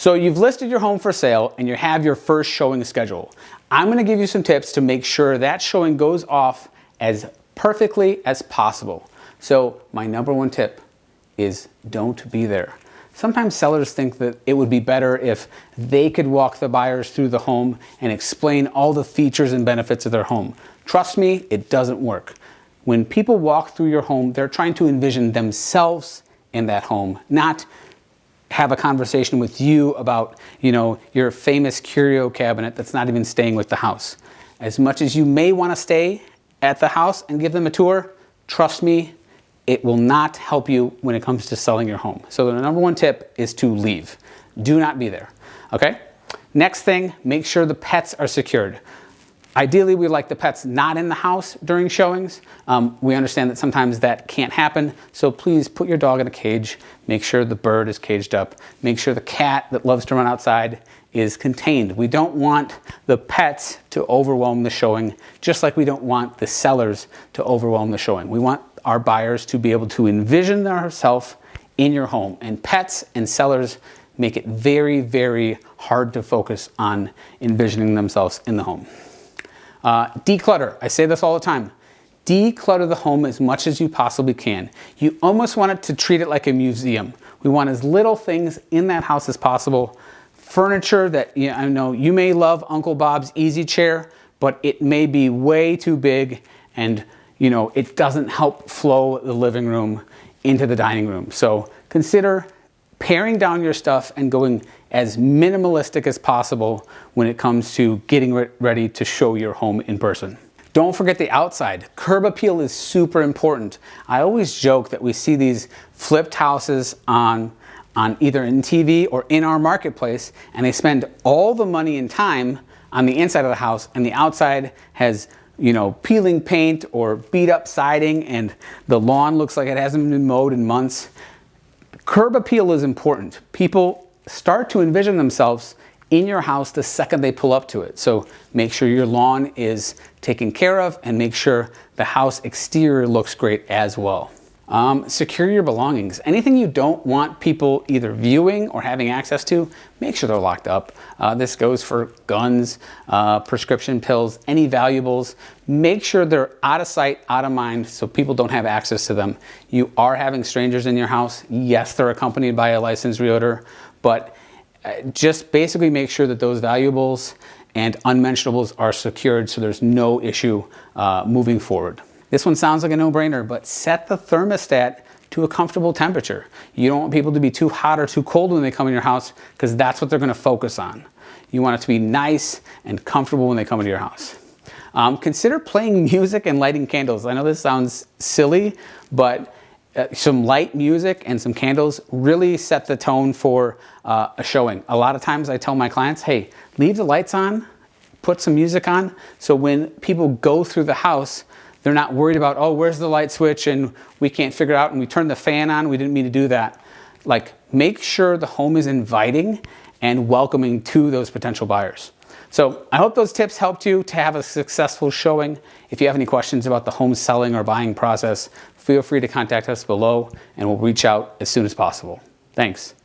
So you've listed your home for sale and you have your first showing schedule. I'm going to give you some tips to make sure that showing goes off as perfectly as possible. So my number one tip is don't be there. Sometimes sellers think that it would be better if they could walk the buyers through the home and explain all the features and benefits of their home. Trust me, it doesn't work. When people walk through your home, they're trying to envision themselves in that home, not have a conversation with you about, your famous curio cabinet that's not even staying with the house. As much as you may want to stay at the house and give them a tour, trust me, it will not help you when it comes to selling your home. So the number one tip is to leave. Do not be there, okay? Next thing, make sure the pets are secured. Ideally, we like the pets not in the house during showings. We understand that sometimes that can't happen, so please put your dog in a cage. Make sure the bird is caged up. Make sure the cat that loves to run outside is contained. We don't want the pets to overwhelm the showing, just like we don't want the sellers to overwhelm the showing. We want our buyers to be able to envision themselves in your home, and pets and sellers make it very, very hard to focus on envisioning themselves in the home. Declutter. I say this all the time. Declutter the home as much as you possibly can. You almost want it to treat it like a museum. We want as little things in that house as possible. Furniture that, I know you may love Uncle Bob's easy chair, but it may be way too big and it doesn't help flow the living room into the dining room. So consider paring down your stuff and going as minimalistic as possible when it comes to getting ready to show your home in person. Don't forget the outside. Curb appeal is super important. I always joke that we see these flipped houses on either in TV or in our marketplace, and they spend all the money and time on the inside of the house, and the outside has peeling paint or beat up siding, and the lawn looks like it hasn't been mowed in months. Curb appeal is important. People start to envision themselves in your house the second they pull up to it. So make sure your lawn is taken care of and make sure the house exterior looks great as well. Secure your belongings. Anything you don't want people either viewing or having access to, make sure they're locked up. This goes for guns, prescription pills, any valuables. Make sure they're out of sight, out of mind, so people don't have access to them. You are having strangers in your house. Yes, they're accompanied by a licensed realtor, but just basically make sure that those valuables and unmentionables are secured so there's no issue moving forward. This one sounds like a no-brainer, but set the thermostat to a comfortable temperature. You don't want people to be too hot or too cold when they come in your house, because that's what they're going to focus on. You want it to be nice and comfortable when they come into your house. Consider playing music and lighting candles. I know this sounds silly, but some light music and some candles really set the tone for a showing. A lot of times I tell my clients, hey, leave the lights on, put some music on, so when people go through the house, they're not worried about, oh, where's the light switch and we can't figure it out and we turned the fan on, we didn't mean to do that. Like, make sure the home is inviting and welcoming to those potential buyers. So I hope those tips helped you to have a successful showing. If you have any questions about the home selling or buying process, feel free to contact us below and we'll reach out as soon as possible. Thanks.